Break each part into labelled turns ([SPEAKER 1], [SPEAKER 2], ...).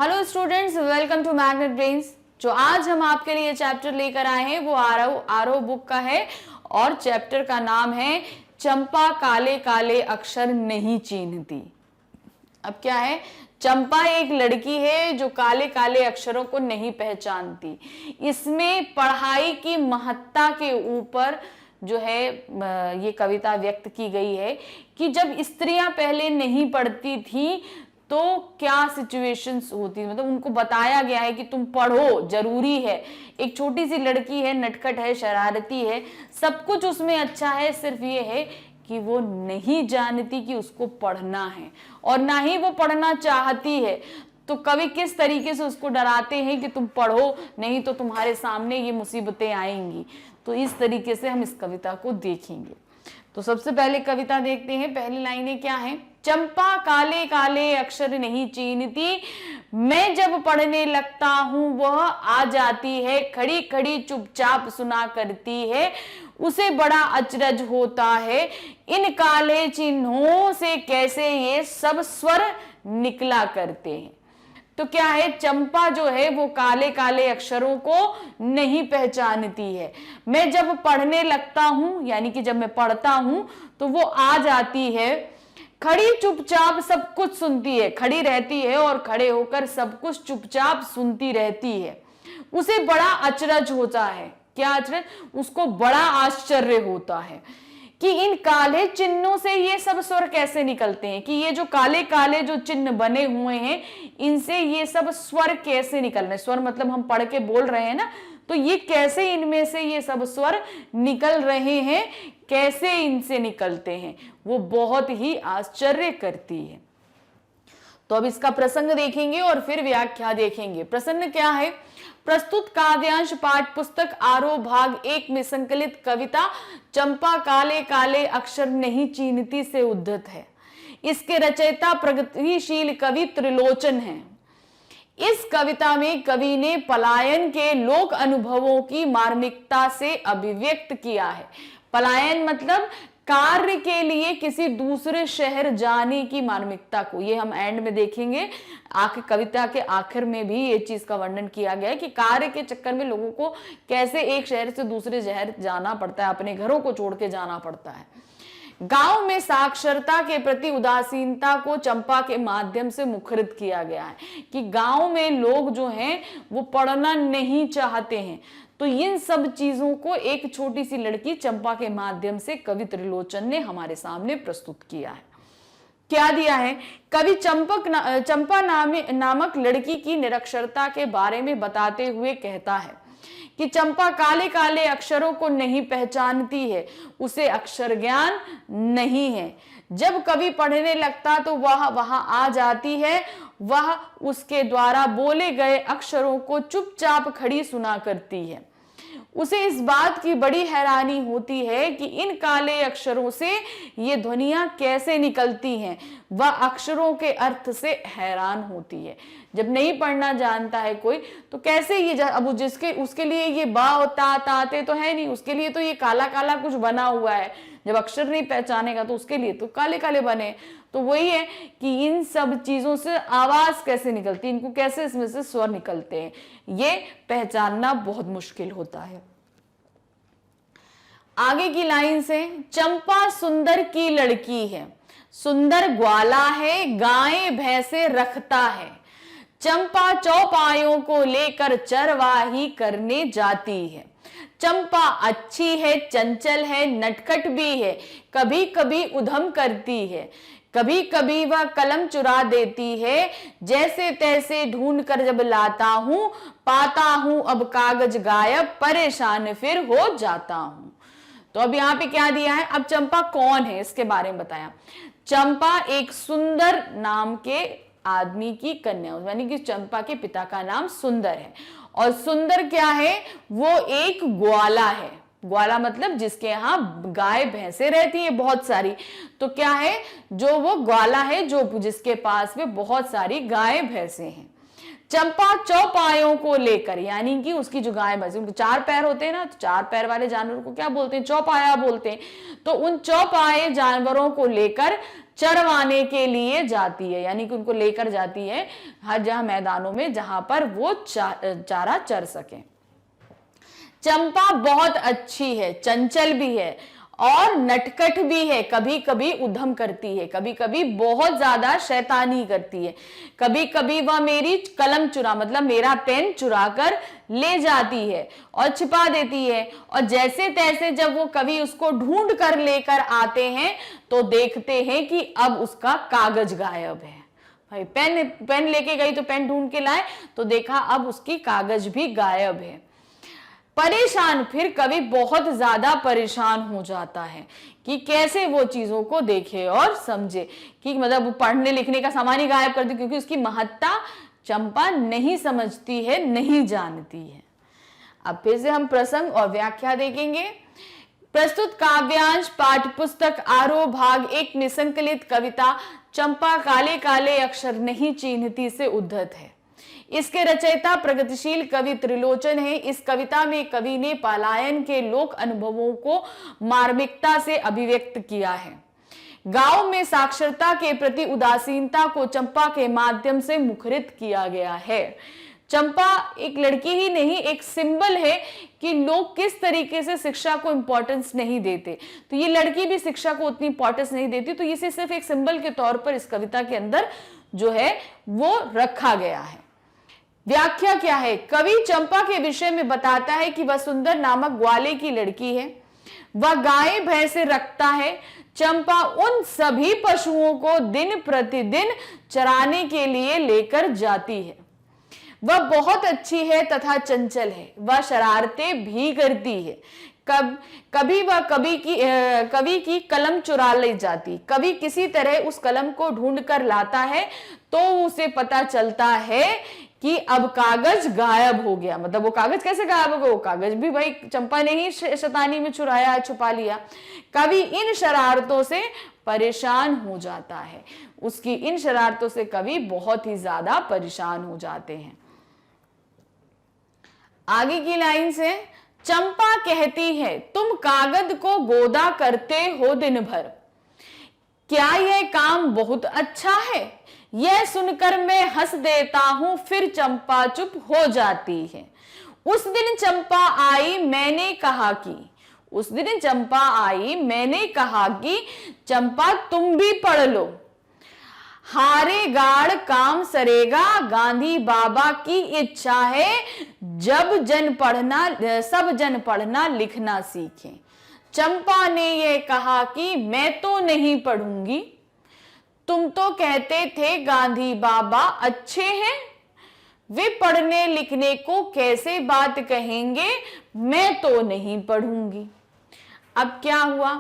[SPEAKER 1] Hello students, welcome to Magnet Brains. जो आज हम आपके लिए चैप्टर लेकर आए हैं वो आरव बुक का है और चैप्टर का नाम है चंपा काले काले अक्षर नहीं चीन्हती। अब क्या है, चंपा एक लड़की है जो काले काले अक्षरों को नहीं पहचानती। इसमें पढ़ाई की महत्ता के ऊपर जो है ये कविता व्यक्त की गई है कि जब स्त्रियां पहले नहीं पढ़ती थी तो क्या सिचुएशंस होती, मतलब उनको बताया गया है कि तुम पढ़ो, जरूरी है। एक छोटी सी लड़की है, नटखट है, शरारती है, सब कुछ उसमें अच्छा है, सिर्फ ये है कि वो नहीं जानती कि उसको पढ़ना है और ना ही वो पढ़ना चाहती है। तो कवि किस तरीके से उसको डराते हैं कि तुम पढ़ो, नहीं तो तुम्हारे सामने ये मुसीबतें आएंगी। तो इस तरीके से हम इस कविता को देखेंगे। तो सबसे पहले कविता देखते हैं। पहली लाइनें क्या है? चंपा काले काले अक्षर नहीं चीन्हती, मैं जब पढ़ने लगता हूं वह आ जाती है, खड़ी खड़ी चुपचाप सुना करती है, उसे बड़ा अचरज होता है, इन काले चिन्हों से कैसे ये सब स्वर निकला करते हैं। तो क्या है, चंपा जो है वो काले काले अक्षरों को नहीं पहचानती है। मैं जब पढ़ने लगता हूं, यानी कि जब मैं पढ़ता हूं तो वो आ जाती है, खड़ी चुपचाप सब कुछ सुनती है, खड़ी रहती है और खड़े होकर सब कुछ चुपचाप सुनती रहती है। उसे बड़ा अचरज होता है। क्या अचरज? उसको बड़ा आश्चर्य होता है कि इन काले चिन्हों से ये सब स्वर कैसे निकलते हैं, कि ये जो काले काले जो चिन्ह बने हुए हैं इनसे ये सब स्वर कैसे निकल रहे हैं। स्वर मतलब हम पढ़ के बोल रहे हैं ना, तो ये कैसे इनमें से ये सब स्वर निकल रहे हैं, कैसे इनसे निकलते हैं, वो बहुत ही आश्चर्य करती है। तो अब इसका प्रसंग देखेंगे और फिर व्याख्या देखेंगे। प्रसंग क्या है? प्रस्तुत काव्यांश पाठ पुस्तक आरोह भाग 1 में संकलित कविता चंपा काले काले अक्षर नहीं चीन्हती से उद्धत है। इसके रचयिता प्रगतिशील कवि त्रिलोचन हैं। इस कविता में कवि ने पलायन के लोक अनुभवों की मार्मिकता से अभिव्यक्त किया है। पलायन मतलब कार्य के लिए किसी दूसरे शहर जाने की मार्मिकता को, ये हम एंड में देखेंगे। कविता के आखिर में भी ये चीज का वर्णन किया गया है कि कार्य के चक्कर में लोगों को कैसे एक शहर से दूसरे शहर जाना पड़ता है, अपने घरों को छोड़ के जाना पड़ता है। गांव में साक्षरता के प्रति उदासीनता को चंपा के माध्यम से मुखरित किया गया है कि गांव में लोग जो हैं वो पढ़ना नहीं चाहते हैं। तो इन सब चीजों को एक छोटी सी लड़की चंपा के माध्यम से कवि त्रिलोचन ने हमारे सामने प्रस्तुत किया है। क्या दिया है? कवि चंपा नामक लड़की की निरक्षरता के बारे में बताते हुए कहता है कि चंपा काले काले अक्षरों को नहीं पहचानती है, उसे अक्षर ज्ञान नहीं है। जब कवि पढ़ने लगता तो वह वहां आ जाती है, वह उसके द्वारा बोले गए अक्षरों को चुपचाप खड़ी सुना करती है। उसे इस बात की बड़ी हैरानी होती है कि इन काले अक्षरों से ये ध्वनियां कैसे निकलती हैं। वह अक्षरों के अर्थ से हैरान होती है। जब नहीं पढ़ना जानता है कोई तो कैसे ये, अब जिसके उसके लिए ये बा ता ते तो है नहीं, उसके लिए तो ये काला काला कुछ बना हुआ है। जब अक्षर नहीं पहचानेगा तो उसके लिए तो काले काले बने। तो वही है कि इन सब चीजों से आवाज कैसे निकलती है, इनको कैसे इसमें से स्वर निकलते हैं, ये पहचानना बहुत मुश्किल होता है। आगे की लाइन से, चंपा सुंदर की लड़की है, सुंदर ग्वाला है, गायें भैंसे रखता है। चंपा चौपायों को लेकर चरवाही करने जाती है। चंपा अच्छी है, चंचल है, नटखट भी है, कभी कभी उधम करती है, कभी कभी वह कलम चुरा देती है। जैसे तैसे ढूंढ कर जब लाता हूं, पाता हूं अब कागज गायब, परेशान फिर हो जाता हूं। तो अब यहाँ पे क्या दिया है? अब चंपा कौन है इसके बारे में बताया। चंपा एक सुंदर नाम के आदमी की कन्या, यानी कि चंपा के पिता का नाम सुंदर है। और सुंदर क्या है? वो एक ग्वाला है। ग्वाला मतलब जिसके यहाँ गाय भैंसे रहती है बहुत सारी। तो क्या है, जो वो ग्वाला है जो जिसके पास में बहुत सारी गाय भैंसे हैं। चंपा चौपायों को लेकर, यानी कि उसकी जो गाय भैंसे, उनके 4 पैर होते हैं ना, तो 4 पैर वाले जानवर को क्या बोलते हैं? चौपाया बोलते हैं। तो उन चौपाए जानवरों को लेकर चरवाने के लिए जाती है, यानी कि उनको लेकर जाती है हर जहां मैदानों में जहां पर वो चारा चर सके। चंपा बहुत अच्छी है, चंचल भी है और नटखट भी है, कभी कभी उधम करती है, कभी कभी बहुत ज्यादा शैतानी करती है, कभी कभी वह मेरी कलम चुरा मतलब मेरा पेन चुरा कर ले जाती है और छिपा देती है, और जैसे तैसे जब वो कभी उसको ढूंढ कर लेकर आते हैं तो देखते हैं कि अब उसका कागज गायब है। भाई पेन लेके गई तो पेन ढूंढ के लाए तो देखा अब उसकी कागज भी गायब है। परेशान, फिर कभी बहुत ज्यादा परेशान हो जाता है कि कैसे वो चीजों को देखे और समझे, कि मतलब पढ़ने लिखने का सामान ही गायब कर दे, क्योंकि उसकी महत्ता चंपा नहीं समझती है, नहीं जानती है। अब फिर से हम प्रसंग और व्याख्या देखेंगे। प्रस्तुत काव्यांश पाठ्यपुस्तक आरोह भाग 1 निसंकलित कविता चंपा काले काले अक्षर नहीं चिन्हती से उद्धत है। इसके रचयिता प्रगतिशील कवि त्रिलोचन है। इस कविता में कवि ने पलायन के लोक अनुभवों को मार्मिकता से अभिव्यक्त किया है। गांव में साक्षरता के प्रति उदासीनता को चंपा के माध्यम से मुखरित किया गया है। चंपा एक लड़की ही नहीं, एक सिंबल है कि लोग किस तरीके से शिक्षा को इंपॉर्टेंस नहीं देते, तो ये लड़की भी शिक्षा को उतनी इंपॉर्टेंस नहीं देती, तो इसे सिर्फ एक सिंबल के तौर पर इस कविता के अंदर जो है वो रखा गया है। व्याख्या क्या है? कवि चंपा के विषय में बताता है कि वह सुंदर नामक ग्वाले की लड़की है, वह गाय भैंसे रखता है। चंपा उन सभी पशुओं को दिन प्रतिदिन चराने के लिए लेकर जाती है। वह बहुत अच्छी है तथा चंचल है, वह शरारतें भी करती है। कभी वह कवि की कलम चुरा ले जाती, कभी किसी तरह उस कलम को ढूंढ कर लाता है तो उसे पता चलता है कि अब कागज गायब हो गया। मतलब वो कागज कैसे गायब हो गया? वो कागज भी भाई चंपा ने ही शैतानी में चुराया, छुपा लिया। कवि इन शरारतों से परेशान हो जाता है, उसकी इन शरारतों से कवि बहुत ही ज्यादा परेशान हो जाते हैं। आगे की लाइन से, चंपा कहती है तुम कागज को गोदा करते हो दिन भर, क्या यह काम बहुत अच्छा है? यह सुनकर मैं हंस देता हूं, फिर चंपा चुप हो जाती है। उस दिन चंपा आई, मैंने कहा कि चंपा तुम भी पढ़ लो, हारे गाड़ काम सरेगा, गांधी बाबा की इच्छा है सब जन पढ़ना लिखना सीखें। चंपा ने यह कहा कि मैं तो नहीं पढ़ूंगी, तुम तो कहते थे गांधी बाबा अच्छे हैं, वे पढ़ने लिखने को कैसे बात कहेंगे, मैं तो नहीं पढ़ूंगी। अब क्या हुआ?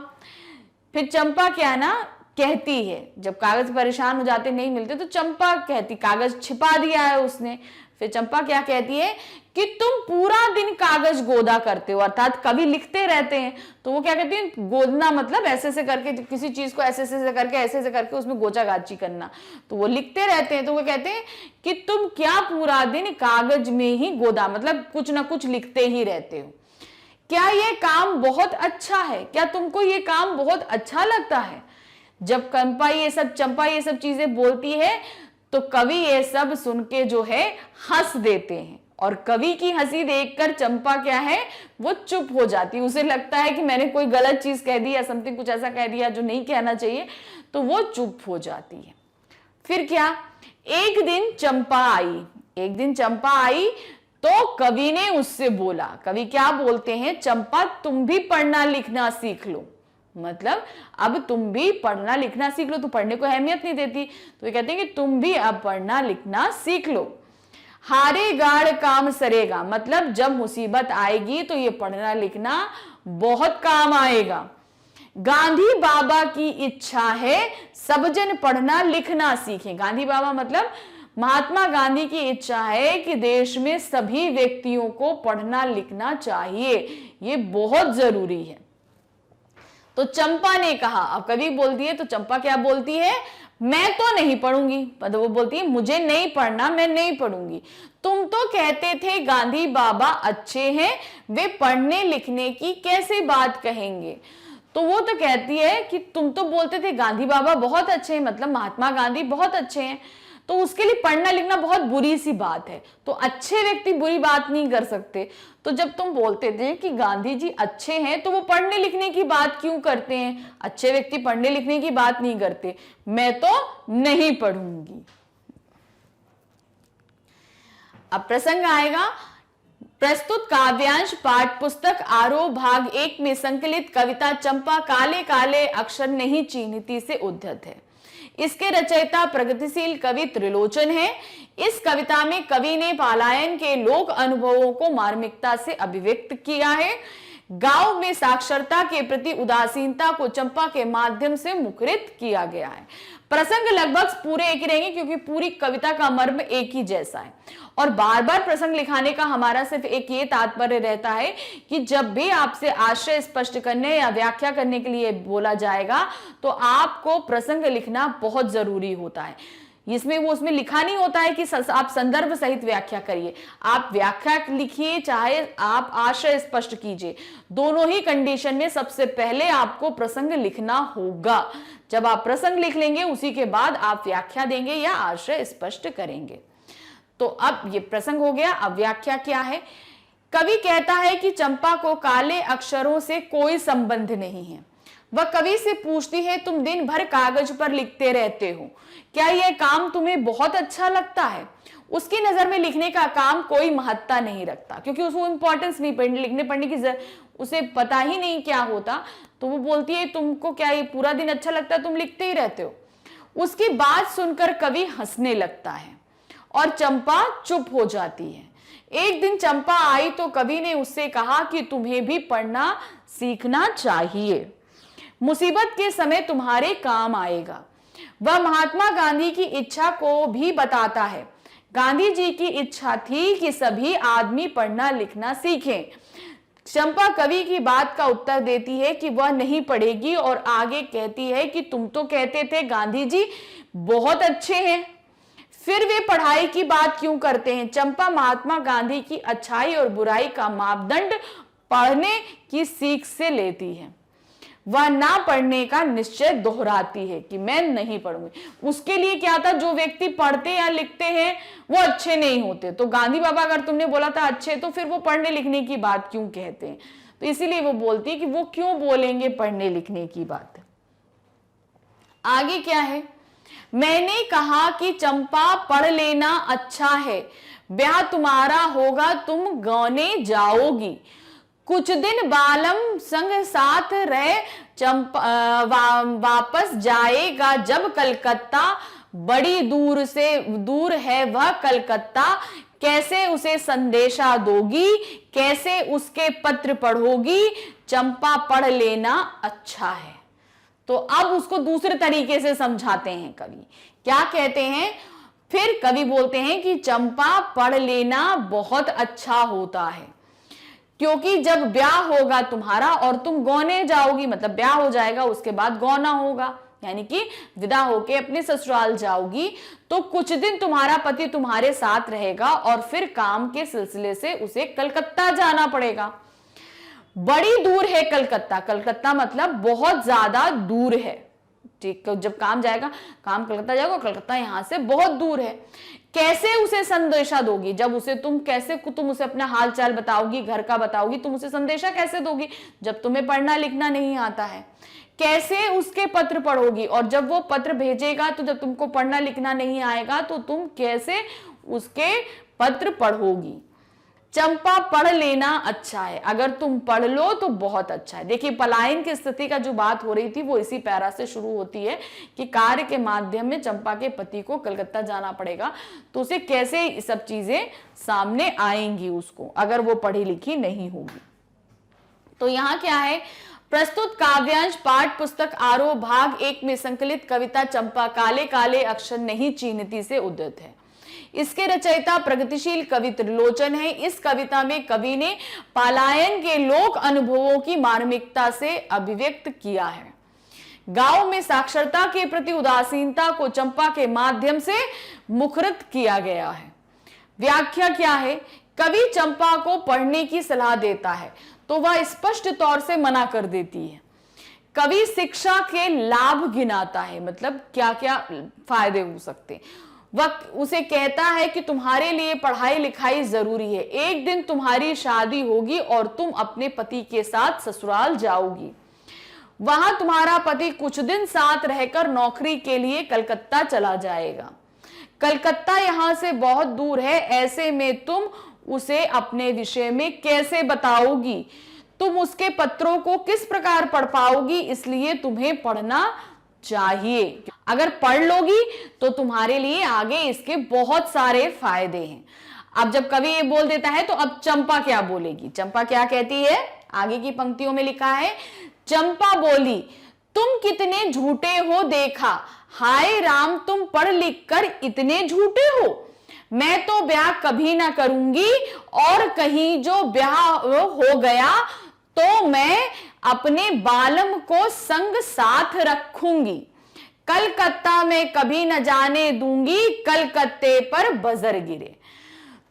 [SPEAKER 1] फिर चंपा क्या ना कहती है, जब कागज परेशान हो जाते नहीं मिलते तो चंपा कहती, कागज छिपा दिया है उसने, फिर चंपा क्या कहती है कि तुम पूरा दिन कागज गोदा करते हो, अर्थात कभी लिखते रहते हैं, तो वो क्या कहती है, गोदना मतलब ऐसे से करके किसी चीज को ऐसे करके उसमें गोचा गाची करना, तो वो लिखते रहते हैं, तो वो कहते हैं कि तुम क्या पूरा दिन कागज में ही गोदा मतलब कुछ ना कुछ लिखते ही रहते हो, क्या ये काम बहुत अच्छा है? क्या तुमको ये काम बहुत अच्छा लगता है? जब चंपा ये सब चीजें बोलती है तो कवि ये सब सुन के जो है हंस देते हैं, और कवि की हंसी देखकर चंपा क्या है वो चुप हो जाती है। उसे लगता है कि मैंने कोई गलत चीज कह दी या समथिंग कुछ ऐसा कह दिया जो नहीं कहना चाहिए, तो वो चुप हो जाती है। फिर क्या, एक दिन चंपा आई तो कवि ने उससे बोला, कवि क्या बोलते हैं, चंपा तुम भी पढ़ना लिखना सीख लो, मतलब अब तुम भी पढ़ना लिखना सीख लो। तो पढ़ने को अहमियत नहीं देती, तो ये कहते हैं कि तुम भी अब पढ़ना लिखना सीख लो। हारे गाड़ काम सरेगा, मतलब जब मुसीबत आएगी तो ये पढ़ना लिखना बहुत काम आएगा। गांधी बाबा की इच्छा है सब जन पढ़ना लिखना सीखें। गांधी बाबा मतलब महात्मा गांधी की इच्छा है कि देश में सभी व्यक्तियों को पढ़ना लिखना चाहिए, ये बहुत जरूरी है। तो चंपा ने कहा, अब कवि बोलती है तो चंपा क्या बोलती है, मैं तो नहीं पढ़ूंगी, मतलब वो बोलती है मुझे नहीं पढ़ना, मैं नहीं पढ़ूंगी। तुम तो कहते थे गांधी बाबा अच्छे हैं, वे पढ़ने लिखने की कैसे बात कहेंगे। तो वो तो कहती है कि तुम तो बोलते थे गांधी बाबा बहुत अच्छे हैं, मतलब महात्मा गांधी बहुत अच्छे हैं, तो उसके लिए पढ़ना लिखना बहुत बुरी सी बात है। तो अच्छे व्यक्ति बुरी बात नहीं कर सकते। तो जब तुम बोलते थे कि गांधी जी अच्छे हैं, तो वो पढ़ने लिखने की बात क्यों करते हैं? अच्छे व्यक्ति पढ़ने लिखने की बात नहीं करते। मैं तो नहीं पढ़ूंगी। अब प्रसंग आएगा। प्रस्तुत काव्यांश पाठ पुस्तक आरोह भाग 1 में संकलित कविता चंपा काले काले अक्षर नहीं चिन्हती से उद्धत है। इसके रचयिता प्रगतिशील कवि त्रिलोचन है। इस कविता में कवि ने पलायन के लोक अनुभवों को मार्मिकता से अभिव्यक्त किया है। गांव में साक्षरता के प्रति उदासीनता को चंपा के माध्यम से मुखरित किया गया है। प्रसंग लगभग पूरे एक ही रहेंगे क्योंकि पूरी कविता का मर्म एक ही जैसा है, और बार बार प्रसंग लिखाने का हमारा सिर्फ एक ये तात्पर्य रहता है कि जब भी आपसे आशय स्पष्ट करने या व्याख्या करने के लिए बोला जाएगा तो आपको प्रसंग लिखना बहुत जरूरी होता है। इसमें वो उसमें लिखा नहीं होता है कि आप संदर्भ सहित व्याख्या करिए, आप व्याख्या लिखिए चाहे आप आशय स्पष्ट कीजिए, दोनों ही कंडीशन में सबसे पहले आपको प्रसंग लिखना होगा। जब आप प्रसंग लिख लेंगे उसी के बाद आप व्याख्या देंगे या आशय स्पष्ट करेंगे। तो अब ये प्रसंग हो गया। अब व्याख्या क्या है? कवि कहता है कि चंपा को काले अक्षरों से कोई संबंध नहीं है। वह कवि से पूछती है, तुम दिन भर कागज पर लिखते रहते हो, क्या यह काम तुम्हें बहुत अच्छा लगता है? उसकी नजर में लिखने का काम कोई महत्ता नहीं रखता, क्योंकि उसको इंपॉर्टेंस नहीं, लिखने पढ़ने की उसे पता ही नहीं क्या होता। तो वो बोलती है, तुमको क्या ये पूरा दिन अच्छा लगता है, तुम लिखते ही रहते हो। उसकी बात सुनकर कवि हंसने लगता है और चंपा चुप हो जाती है। एक दिन चंपा आई तो कवि ने उससे कहा कि तुम्हें भी पढ़ना सीखना चाहिए, मुसीबत के समय तुम्हारे काम आएगा। वह महात्मा गांधी की इच्छा को भी बताता है। गांधी जी की इच्छा थी कि सभी आदमी पढ़ना लिखना सीखें। चंपा कवि की बात का उत्तर देती है कि वह नहीं पढ़ेगी और आगे कहती है कि तुम तो कहते थे गांधी जी बहुत अच्छे हैं, फिर वे पढ़ाई की बात क्यों करते हैं? चंपा महात्मा गांधी की अच्छाई और बुराई का मापदंड पढ़ने की सीख से लेती है। वह ना पढ़ने का निश्चय दोहराती है कि मैं नहीं पढ़ूंगी। उसके लिए क्या था, जो व्यक्ति पढ़ते या लिखते हैं वो अच्छे नहीं होते। तो गांधी बाबा अगर तुमने बोला था अच्छे, तो फिर वो पढ़ने लिखने की बात क्यों कहते हैं? तो इसीलिए वो बोलती है कि वो क्यों बोलेंगे पढ़ने लिखने की बात। आगे क्या है? मैंने कहा कि चंपा पढ़ लेना अच्छा है, ब्याह तुम्हारा होगा, तुम गौने जाओगी। कुछ दिन बालम संग साथ रह चंपा वापस जाएगा जब कलकत्ता, बड़ी दूर है वह कलकत्ता। कैसे उसे संदेशा दोगी, कैसे उसके पत्र पढ़ोगी, चंपा पढ़ लेना अच्छा है। तो अब उसको दूसरे तरीके से समझाते हैं कवि। क्या कहते हैं? फिर कवि बोलते हैं कि चंपा पढ़ लेना बहुत अच्छा होता है, क्योंकि जब ब्याह होगा तुम्हारा और तुम गौने जाओगी, मतलब ब्याह हो जाएगा उसके बाद गौना होगा, यानी कि विदा होके अपने ससुराल जाओगी, तो कुछ दिन तुम्हारा पति तुम्हारे साथ रहेगा और फिर काम के सिलसिले से उसे कलकत्ता जाना पड़ेगा। बड़ी दूर है कलकत्ता, कलकत्ता मतलब बहुत ज्यादा दूर है। ठीक, जब काम जाएगा, काम कलकत्ता जाएगा, कलकत्ता यहां से बहुत दूर है। कैसे उसे संदेशा दोगी? जब उसे तुम उसे अपना हाल चाल बताओगी, घर का बताओगी, तुम उसे संदेशा कैसे दोगी जब तुम्हें पढ़ना लिखना नहीं आता है? कैसे उसके पत्र पढ़ोगी? और जब वो पत्र भेजेगा, तो जब तुमको पढ़ना लिखना नहीं आएगा तो तुम कैसे उसके पत्र पढ़ोगी? चंपा पढ़ लेना अच्छा है, अगर तुम पढ़ लो तो बहुत अच्छा है। देखिए, पलायन की स्थिति का जो बात हो रही थी वो इसी पैरा से शुरू होती है कि कार्य के माध्यम में चंपा के पति को कलकत्ता जाना पड़ेगा, तो उसे कैसे सब चीजें सामने आएंगी उसको, अगर वो पढ़ी लिखी नहीं होगी। तो यहाँ क्या है? प्रस्तुत काव्यांश पाठ पुस्तक आरोह भाग 1 में संकलित कविता चंपा काले काले अक्षर नहीं चिन्हती से उद्धत है। इसके रचयिता प्रगतिशील कवि त्रिलोचन है। इस कविता में कवि ने पलायन के लोक अनुभवों की मार्मिकता से अभिव्यक्त किया है। गांव में साक्षरता के प्रति उदासीनता को चंपा के माध्यम से मुखरित किया गया है। व्याख्या क्या है? कवि चंपा को पढ़ने की सलाह देता है तो वह स्पष्ट तौर से मना कर देती है। कवि शिक्षा के लाभ गिनाता है, मतलब क्या क्या फायदे हो सकते हैं। वह उसे कहता है कि तुम्हारे लिए पढ़ाई लिखाई जरूरी है, एक दिन तुम्हारी शादी होगी और तुम अपने पति के साथ ससुराल जाओगी। वहां तुम्हारा पति कुछ दिन साथ रहकर नौकरी के लिए कलकत्ता चला जाएगा। कलकत्ता यहां से बहुत दूर है, ऐसे में तुम उसे अपने विषय में कैसे बताओगी? तुम उसके पत्रों को किस प्रकार पढ़ पाओगी? इसलिए तुम्हें पढ़ना चाहिए। अगर पढ़ लोगी तो तुम्हारे लिए आगे इसके बहुत सारे फायदे हैं। अब जब कवि ये बोल देता है तो अब चंपा क्या बोलेगी? चंपा क्या कहती है? आगे की पंक्तियों में लिखा है, चंपा बोली, तुम कितने झूठे हो देखा, हाय राम तुम पढ़ लिख कर इतने झूठे हो। मैं तो ब्याह कभी ना करूंगी, और कहीं जो ब्याह हो गया तो मैं अपने बालम को संग साथ रखूंगी। कलकत्ता में कभी न जाने दूंगी, कलकत्ते पर बजर गिरे।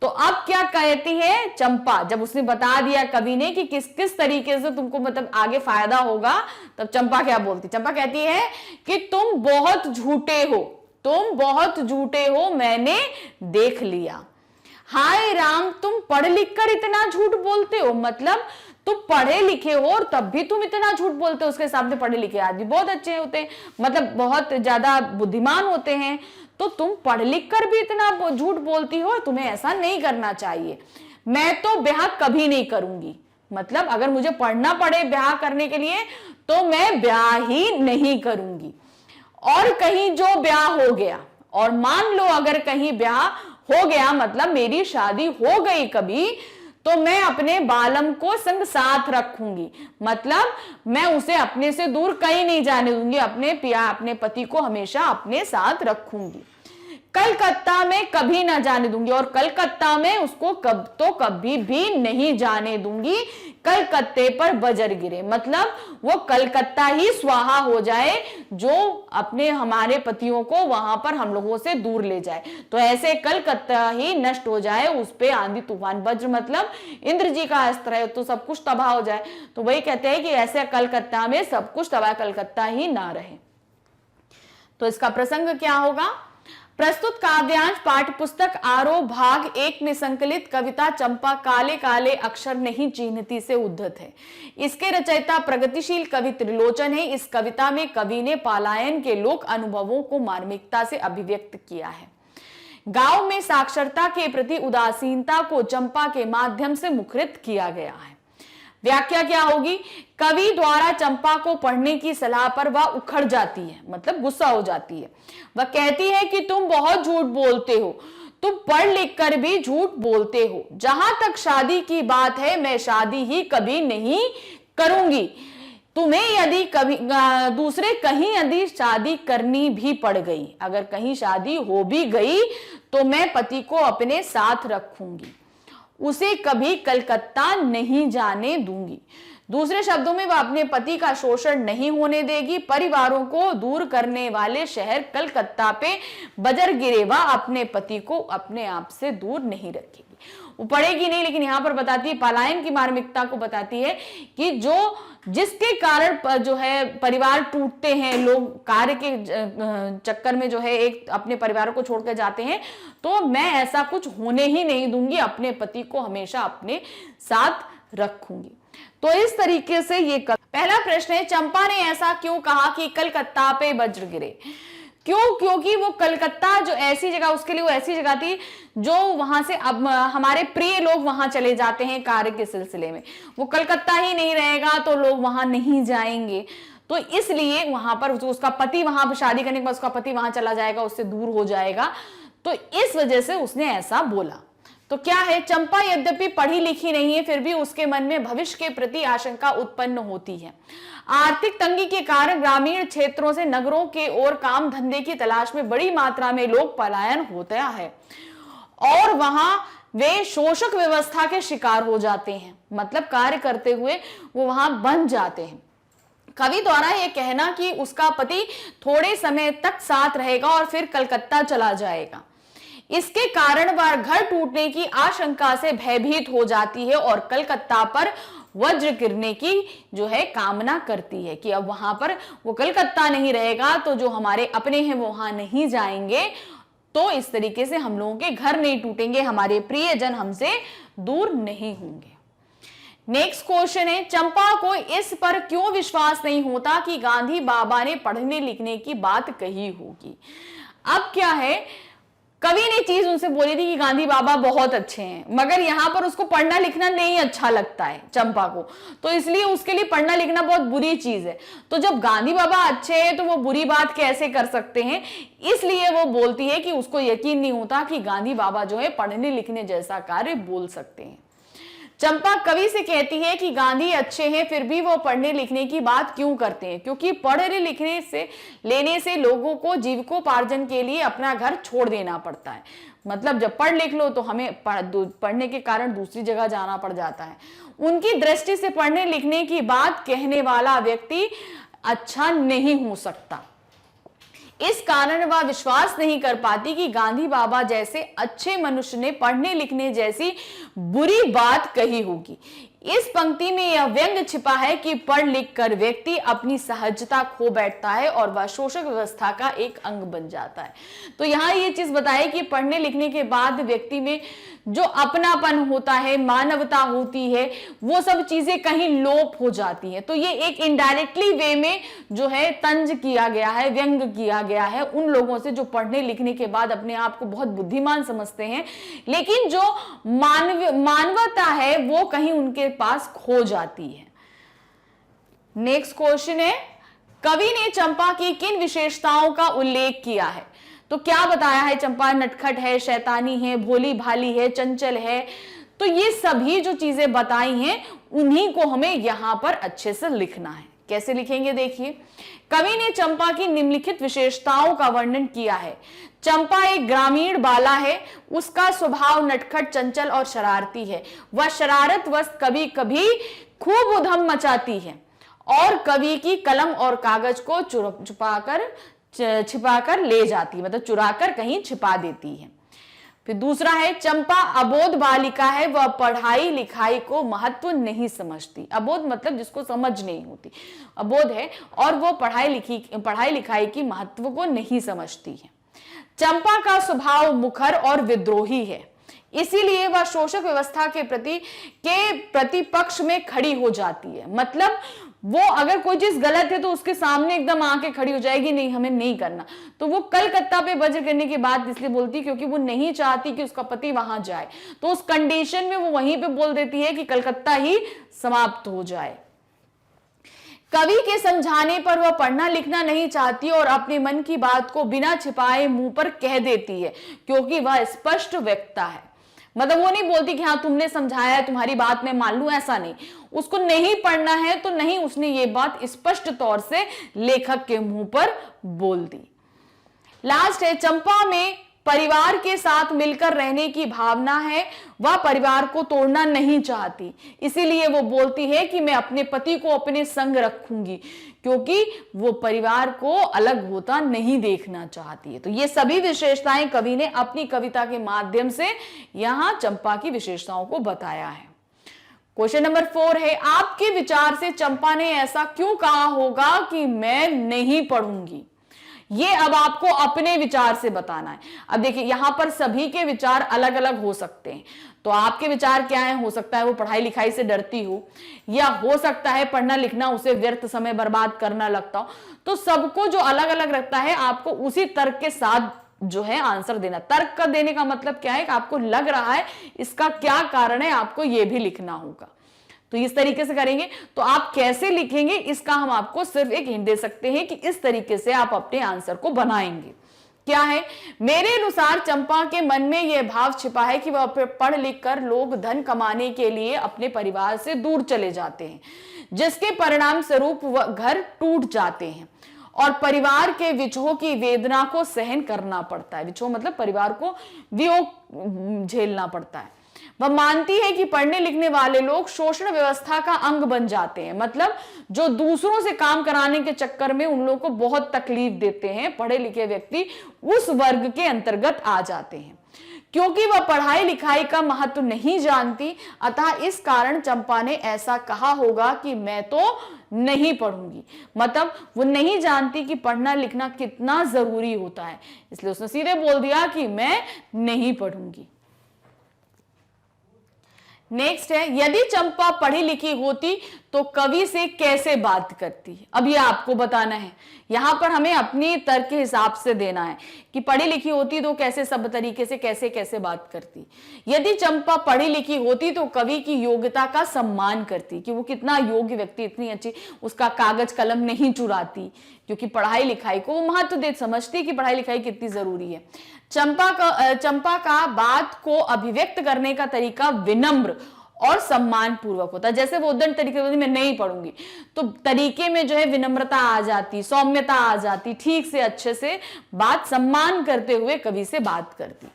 [SPEAKER 1] तो अब क्या कहती है चंपा? जब उसने बता दिया कवि ने कि किस किस तरीके से तुमको मतलब आगे फायदा होगा, तब चंपा क्या बोलती? चंपा कहती है कि तुम बहुत झूठे हो, तुम बहुत झूठे हो, मैंने देख लिया। हाय राम तुम पढ़ लिख कर इतना झूठ बोलते हो, मतलब तुम पढ़े लिखे हो और तब भी तुम इतना झूठ बोलते हो। उसके सामने पढ़े लिखे आदमी बहुत अच्छे होते हैं, मतलब बहुत ज्यादा बुद्धिमान होते हैं, तो तुम पढ़ लिख कर भी इतना झूठ बोलती हो, तुम्हें ऐसा नहीं करना चाहिए। मैं तो ब्याह कभी नहीं करूंगी, मतलब अगर मुझे पढ़ना पड़े ब्याह करने के लिए तो मैं ब्याह ही नहीं करूंगी। और कहीं जो ब्याह हो गया, और मान लो अगर कहीं ब्याह हो गया, मतलब मेरी शादी हो गई कभी, तो मैं अपने बालम को संग साथ रखूंगी, मतलब मैं उसे अपने से दूर कहीं नहीं जाने दूंगी, अपने पति को हमेशा अपने साथ रखूंगी। कलकत्ता में कभी ना जाने दूंगी, और कलकत्ता में उसको कभी भी नहीं जाने दूंगी। कलकत्ते पर बजर गिरे, मतलब वो कलकत्ता ही स्वाहा हो जाए, जो अपने हमारे पतियों को वहां पर हम लोगों से दूर ले जाए। तो ऐसे कलकत्ता ही नष्ट हो जाए, उस पे आंधी तूफान, वज्र मतलब इंद्र जी का अस्त्र है, तो सब कुछ तबाह हो जाए। तो वही कहते हैं कि ऐसे कलकत्ता में सब कुछ तबाह, कलकत्ता ही ना रहे। तो इसका प्रसंग क्या होगा? प्रस्तुत काव्यांश पाठ्य पुस्तक आरोह भाग 1 में संकलित कविता चंपा काले काले अक्षर नहीं चिन्हती से उद्धत है। इसके रचयिता प्रगतिशील कवि त्रिलोचन है। इस कविता में कवि ने पलायन के लोक अनुभवों को मार्मिकता से अभिव्यक्त किया है। गांव में साक्षरता के प्रति उदासीनता को चंपा के माध्यम से मुखरित किया गया है। व्याख्या क्या होगी? कवि द्वारा चंपा को पढ़ने की सलाह पर वह उखड़ जाती है, मतलब गुस्सा हो जाती है। वह कहती है कि तुम बहुत झूठ बोलते हो, तुम पढ़ लिख कर भी झूठ बोलते हो। जहां तक शादी की बात है, मैं शादी ही कभी नहीं करूंगी। तुम्हें यदि कभी दूसरे कहीं यदि शादी करनी भी पड़ गई, अगर कहीं शादी हो भी गई, तो मैं पति को अपने साथ रखूंगी, उसे कभी कलकत्ता नहीं जाने दूंगी। दूसरे शब्दों में वह अपने पति का शोषण नहीं होने देगी। परिवारों को दूर करने वाले शहर कलकत्ता पे बजर गिरे, वह अपने पति को अपने आप से दूर नहीं रखेगी। वो पढ़ेगी नहीं, लेकिन यहाँ पर बताती है, पलायन की मार्मिकता को बताती है कि जो जिसके कारण जो है परिवार टूटते हैं, लोग कार्य के चक्कर में जो है एक अपने परिवार को छोड़कर जाते हैं, तो मैं ऐसा कुछ होने ही नहीं दूंगी, अपने पति को हमेशा अपने साथ रखूंगी। तो इस तरीके से ये पहला प्रश्न है, चंपा ने ऐसा क्यों कहा कि कलकत्ता पे वज्र गिरे? क्यों? क्योंकि वो कलकत्ता जो ऐसी जगह, उसके लिए वो ऐसी जगह थी जो वहां से अब हमारे प्रिय लोग वहां चले जाते हैं कार्य के सिलसिले में। वो कलकत्ता ही नहीं रहेगा तो लोग वहां नहीं जाएंगे, तो इसलिए वहां पर उसका पति, वहां पर शादी करने के बाद उसका पति वहां चला जाएगा, उससे दूर हो जाएगा, तो इस वजह से उसने ऐसा बोला। तो क्या है, चंपा यद्यपि पढ़ी लिखी नहीं है, फिर भी उसके मन में भविष्य के प्रति आशंका उत्पन्न होती है। आर्थिक तंगी के कारण ग्रामीण क्षेत्रों से नगरों के ओर काम धंधे की तलाश में बड़ी मात्रा में लोग पलायन होता है, और वहां वे शोषक व्यवस्था के शिकार हो जाते हैं, मतलब कार्य करते हुए वो वहां बन जाते हैं। कवि द्वारा यह कहना कि उसका पति थोड़े समय तक साथ रहेगा और फिर कलकत्ता चला जाएगा, इसके कारण वह घर टूटने की आशंका से भयभीत हो जाती है और कलकत्ता पर वज्र गिरने की जो है कामना करती है कि अब वहां पर वो कलकत्ता नहीं रहेगा, तो जो हमारे अपने हैं वो वहां नहीं जाएंगे, तो इस तरीके से हम लोगों के घर नहीं टूटेंगे, हमारे प्रियजन हमसे दूर नहीं होंगे। नेक्स्ट क्वेश्चन है, चंपा को इस पर क्यों विश्वास नहीं होता कि गांधी बाबा ने पढ़ने लिखने की बात कही होगी। अब क्या है, कवि ने चीज उनसे बोली थी कि गांधी बाबा बहुत अच्छे हैं, मगर यहां पर उसको पढ़ना लिखना नहीं अच्छा लगता है चंपा को, तो इसलिए उसके लिए पढ़ना लिखना बहुत बुरी चीज है। तो जब गांधी बाबा अच्छे हैं तो वो बुरी बात कैसे कर सकते हैं, इसलिए वो बोलती है कि उसको यकीन नहीं होता कि गांधी बाबा जो है पढ़ने लिखने जैसा कार्य बोल सकते हैं। चंपा कवि से कहती है कि गांधी अच्छे हैं फिर भी वो पढ़ने लिखने की बात क्यों करते हैं, क्योंकि पढ़ने लिखने से लेने से लोगों को जीविकोपार्जन के लिए अपना घर छोड़ देना पड़ता है। मतलब जब पढ़ लिख लो तो हमें पढ़ने के कारण दूसरी जगह जाना पड़ जाता है। उनकी दृष्टि से पढ़ने लिखने की बात कहने वाला व्यक्ति अच्छा नहीं हो सकता, इस कारण वह विश्वास नहीं कर पाती कि गांधी बाबा जैसे अच्छे मनुष्य ने पढ़ने लिखने जैसी बुरी बात कही होगी। इस पंक्ति में यह व्यंग छिपा है कि पढ़ लिख कर व्यक्ति अपनी सहजता खो बैठता है और वह शोषक व्यवस्था का एक अंग बन जाता है। तो यहाँ ये चीज बताए कि पढ़ने लिखने के बाद व्यक्ति में जो अपनापन होता है, मानवता होती है, वो सब चीजें कहीं लोप हो जाती है। तो ये एक इनडायरेक्टली वे में जो है तंज किया गया है, व्यंग किया गया है उन लोगों से जो पढ़ने लिखने के बाद अपने आप को बहुत बुद्धिमान समझते हैं, लेकिन जो मानवता है वो कहीं उनके पास खो जाती है। नेक्स्ट क्वेश्चन है, कवि ने चंपा की किन विशेषताओं का उल्लेख किया है। तो क्या बताया है, चंपा नटखट है, शैतानी है, भोली भाली है, चंचल है। तो ये सभी जो चीजें बताई हैं उन्हीं को हमें यहां पर अच्छे से लिखना है। कैसे लिखेंगे देखिए, कवि ने चंपा की निम्नलिखित विशेषताओं का वर्णन किया है। चंपा एक ग्रामीण बाला है, उसका स्वभाव नटखट, चंचल और शरारती है। वह शरारतवश कभी कभी खूब उधम मचाती है और कवि की कलम और कागज को छिपाकर ले जाती है, मतलब चुराकर कहीं छिपा देती है। फिर दूसरा है, चंपा अबोध बालिका है, वह पढ़ाई लिखाई को महत्व नहीं समझती। अबोध मतलब जिसको समझ नहीं होती, अबोध है और वो पढ़ाई लिखाई की महत्व को नहीं समझती है। चंपा का स्वभाव मुखर और विद्रोही है, इसीलिए वह शोषक व्यवस्था के प्रतिपक्ष में खड़ी हो जाती है। मतलब वो अगर कोई चीज गलत है तो उसके सामने एकदम आके खड़ी हो जाएगी, नहीं हमें नहीं करना। तो वो कलकत्ता पे वज्र करने की बात इसलिए बोलती क्योंकि वो नहीं चाहती कि उसका पति वहां जाए, तो उस कंडीशन में वो वहीं पे बोल देती है कि कलकत्ता ही समाप्त हो जाए। कवि के समझाने पर वह पढ़ना लिखना नहीं चाहती और अपने मन की बात को बिना छिपाए मुंह पर कह देती है, क्योंकि वह स्पष्ट वक्ता है। मतलब वो नहीं बोलती कि हाँ तुमने समझाया है तुम्हारी बात मैं मान लूं, ऐसा नहीं। उसको नहीं पढ़ना है तो नहीं, उसने ये बात स्पष्ट तौर से लेखक के मुंह पर बोल दी। लास्ट है, चंपा में परिवार के साथ मिलकर रहने की भावना है, वह परिवार को तोड़ना नहीं चाहती, इसीलिए वो बोलती है कि मैं अपने पति को अपने संग रखूंगी, क्योंकि वो परिवार को अलग होता नहीं देखना चाहती है। तो ये सभी विशेषताएं कवि ने अपनी कविता के माध्यम से यहां चंपा की विशेषताओं को बताया है। क्वेश्चन नंबर 4 है, आपके विचार से चंपा ने ऐसा क्यों कहा होगा कि मैं नहीं पढ़ूंगी। ये अब आपको अपने विचार से बताना है। अब देखिए यहां पर सभी के विचार अलग अलग हो सकते हैं, तो आपके विचार क्या है, हो सकता है वो पढ़ाई लिखाई से डरती हो, या हो सकता है पढ़ना लिखना उसे व्यर्थ समय बर्बाद करना लगता हो। तो सबको जो अलग अलग लगता है आपको उसी तर्क के साथ जो है आंसर देना। तर्क का देने का मतलब क्या है कि आपको लग रहा है इसका क्या कारण है, आपको यह भी लिखना होगा। तो इस तरीके से करेंगे। तो आप कैसे लिखेंगे इसका हम आपको सिर्फ एक हिंट दे सकते हैं कि इस तरीके से आप अपने आंसर को बनाएंगे। क्या है, मेरे अनुसार चंपा के मन में यह भाव छिपा है कि वह पढ़ लिख कर लोग धन कमाने के लिए अपने परिवार से दूर चले जाते हैं, जिसके परिणाम स्वरूप वह घर टूट जाते हैं और परिवार के विछोह की वेदना को सहन करना पड़ता है। विछोह मतलब परिवार को वियोग झेलना पड़ता है। वह मानती है कि पढ़ने लिखने वाले लोग शोषण व्यवस्था का अंग बन जाते हैं, मतलब जो दूसरों से काम कराने के चक्कर में उन लोगों को बहुत तकलीफ देते हैं, पढ़े लिखे व्यक्ति उस वर्ग के अंतर्गत आ जाते हैं। क्योंकि वह पढ़ाई लिखाई का महत्व नहीं जानती, अतः इस कारण चंपा ने ऐसा कहा होगा कि मैं तो नहीं पढ़ूंगी। मतलब वो नहीं जानती कि पढ़ना लिखना कितना जरूरी होता है, इसलिए उसने सीधे बोल दिया कि मैं नहीं पढ़ूंगी। नेक्स्ट है, यदि चंपा पढ़ी लिखी होती तो कवि से कैसे बात करती। अब ये आपको बताना है, यहां पर हमें अपनी तर्क के हिसाब से देना है कि पढ़ी लिखी होती तो कैसे, सब तरीके से कैसे कैसे बात करती। यदि चंपा पढ़ी लिखी होती तो कवि की योग्यता का सम्मान करती, कि वो कितना योग्य व्यक्ति, इतनी अच्छी, उसका कागज कलम नहीं चुराती, क्योंकि पढ़ाई लिखाई को वो महत्व दे, समझती कि पढ़ाई लिखाई कितनी जरूरी है। चंपा का बात को अभिव्यक्त करने का तरीका विनम्र और सम्मान पूर्वक होता है। जैसे वो उद्दंड तरीके से मैं नहीं पढ़ूंगी, तो तरीके में जो है विनम्रता आ जाती, सौम्यता आ जाती, ठीक से अच्छे से बात सम्मान करते हुए कवि से बात करती।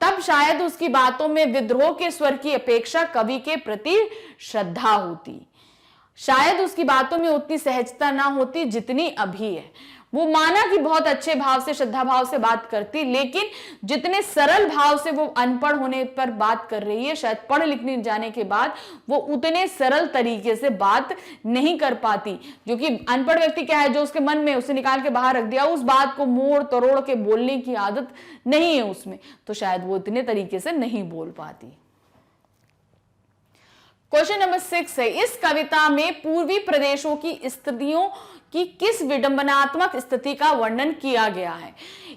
[SPEAKER 1] तब शायद उसकी बातों में विद्रोह के स्वर की अपेक्षा कवि के प्रति श्रद्धा होती। शायद उसकी बातों में उतनी सहजता ना होती जितनी अभी है। वो माना कि बहुत अच्छे भाव से, श्रद्धा भाव से बात करती, लेकिन जितने सरल भाव से वो अनपढ़ होने पर बात कर रही है, शायद पढ़ लिखने जाने के बाद वो उतने सरल तरीके से बात नहीं कर पाती। जो कि अनपढ़ व्यक्ति क्या है, जो उसके मन में, उसे निकाल के बाहर रख दिया, उस बात को मोड़ तोड़ के बोलने की आदत नहीं है उसमें, तो शायद वो इतने तरीके से नहीं बोल पाती। क्वेश्चन नंबर 6 है, इस कविता में पूर्वी प्रदेशों की स्त्रियों की किस विडंबनात्मक स्थिति का वर्णन किया गया है।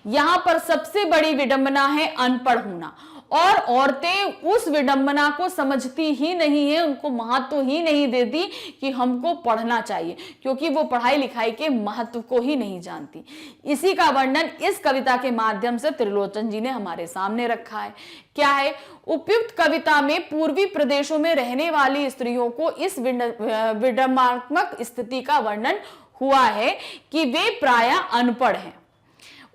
[SPEAKER 1] यहां पर सबसे बड़ी विडंबना है अनपढ़ होना, और औरतें उस विडंबना को समझती ही नहीं है, उनको महत्व ही नहीं देती कि हमको पढ़ना चाहिए, क्योंकि वो पढ़ाई लिखाई के महत्व को ही नहीं जानती। इसी का वर्णन इस कविता के माध्यम से त्रिलोचन जी ने हमारे सामने रखा है। क्या है? उपयुक्त कविता में पूर्वी प्रदेशों में रहने वाली स्त्रियों को इस विडंबनात्मक स्थिति का वर्णन हुआ है कि वे प्रायः अनपढ़ हैं,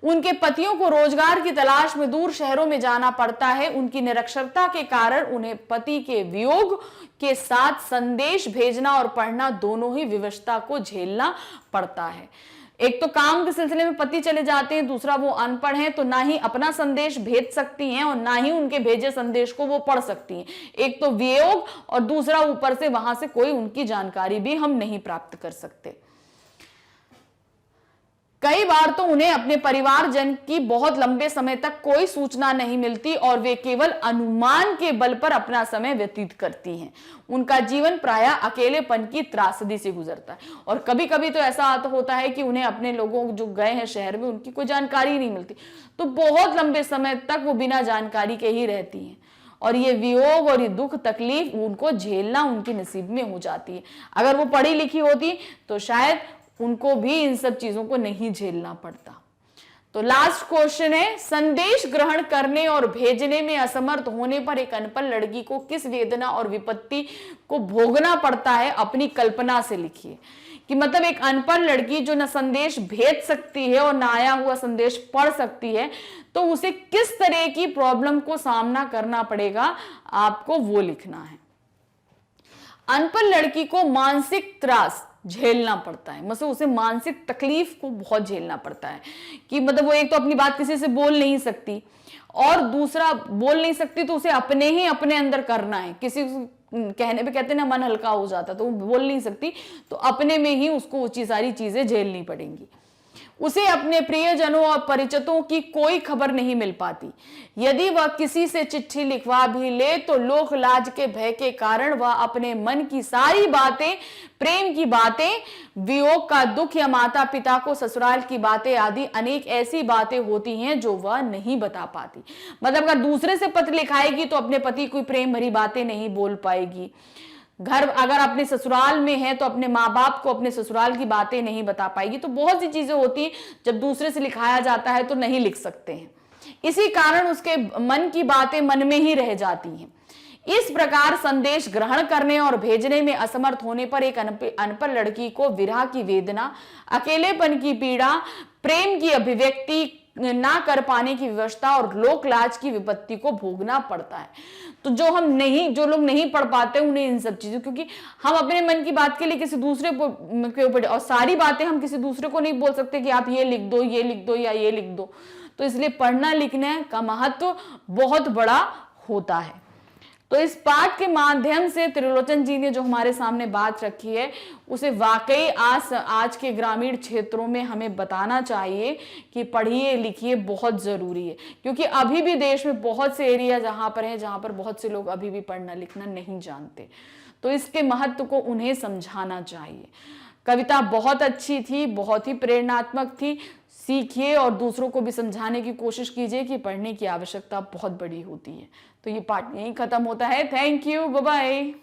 [SPEAKER 1] उनके पतियों को रोजगार की तलाश में दूर शहरों में जाना पड़ता है, उनकी निरक्षरता के कारण उन्हें पति के वियोग के साथ संदेश भेजना और पढ़ना दोनों ही विवशता को झेलना पड़ता है। एक तो काम के सिलसिले में पति चले जाते हैं, दूसरा वो अनपढ़ हैं, तो ना ही अपना संदेश भेज सकती हैं और ना ही उनके भेजे संदेश को वो पढ़ सकती हैं। एक तो वियोग और दूसरा ऊपर से वहां से कोई उनकी जानकारी भी हम नहीं प्राप्त कर सकते। कई बार तो उन्हें अपने परिवारजन की बहुत लंबे समय तक कोई सूचना नहीं मिलती और वे केवल अनुमान के बल पर अपना समय व्यतीत करती हैं। उनका जीवन प्रायः अकेलेपन की त्रासदी से गुजरता है, और कभी कभी तो ऐसा होता है कि उन्हें अपने लोगों जो गए हैं शहर में, उनकी कोई जानकारी नहीं मिलती, तो बहुत लंबे समय तक वो बिना जानकारी के ही रहती हैं, और ये वियोग और ये दुख तकलीफ उनको झेलना उनके नसीब में हो जाती है। अगर वो पढ़ी लिखी होती तो शायद उनको भी इन सब चीजों को नहीं झेलना पड़ता। तो लास्ट क्वेश्चन है, संदेश ग्रहण करने और भेजने में असमर्थ होने पर एक अनपढ़ लड़की को किस वेदना और विपत्ति को भोगना पड़ता है, अपनी कल्पना से लिखिए। कि मतलब एक अनपढ़ लड़की जो न संदेश भेज सकती है और न आया हुआ संदेश पढ़ सकती है, तो उसे किस तरह की प्रॉब्लम को सामना करना पड़ेगा, आपको वो लिखना है। अनपढ़ लड़की को मानसिक त्रास झेलना पड़ता है, मतलब उसे मानसिक तकलीफ को बहुत झेलना पड़ता है। कि मतलब वो एक तो अपनी बात किसी से बोल नहीं सकती, और दूसरा बोल नहीं सकती तो उसे अपने ही अपने अंदर करना है। किसी कहने पे कहते ना मन हल्का हो जाता, तो वो बोल नहीं सकती, तो अपने में ही उसको वो सारी चीजें झेलनी पड़ेंगी। उसे अपने प्रियजनों और परिचितों की कोई खबर नहीं मिल पाती। यदि वह किसी से चिट्ठी लिखवा भी ले तो लोक लाज के भय के कारण वह अपने मन की सारी बातें, प्रेम की बातें, वियोग का दुख या माता पिता को ससुराल की बातें आदि अनेक ऐसी बातें होती हैं जो वह नहीं बता पाती। मतलब अगर दूसरे से पत्र लिखाएगी तो अपने पति को प्रेम भरी बातें नहीं बोल पाएगी। घर अगर अपने ससुराल में है तो अपने माँ बाप को अपने ससुराल की बातें नहीं बता पाएगी। तो बहुत सी चीजें होती हैं, जब दूसरे से लिखाया जाता है तो नहीं लिख सकते हैं, इसी कारण उसके मन की बातें मन में ही रह जाती हैं। इस प्रकार संदेश ग्रहण करने और भेजने में असमर्थ होने पर एक अनपढ़ लड़की को विरह की वेदना, अकेलेपन की पीड़ा, प्रेम की अभिव्यक्ति ना कर पाने की व्यवस्था और लोक लाज की विपत्ति को भोगना पड़ता है। तो जो लोग नहीं पढ़ पाते उन्हें इन सब चीजों, क्योंकि हम अपने मन की बात के लिए किसी दूसरे के ऊपर, और सारी बातें हम किसी दूसरे को नहीं बोल सकते कि आप ये लिख दो या ये लिख दो, तो इसलिए पढ़ना लिखने का महत्व बहुत बड़ा होता है। तो इस पाठ के माध्यम से त्रिलोचन जी ने जो हमारे सामने बात रखी है उसे वाकई आज के ग्रामीण क्षेत्रों में हमें बताना चाहिए कि पढ़िए लिखिए बहुत जरूरी है, क्योंकि अभी भी देश में बहुत से एरिया जहां पर बहुत से लोग अभी भी पढ़ना लिखना नहीं जानते, तो इसके महत्व को उन्हें समझाना चाहिए। कविता बहुत अच्छी थी, बहुत ही प्रेरणात्मक थी। सीखिए और दूसरों को भी समझाने की कोशिश कीजिए कि पढ़ने की आवश्यकता बहुत बड़ी होती है। तो ये पाठ यहीं खत्म होता है। Thank you, bye bye.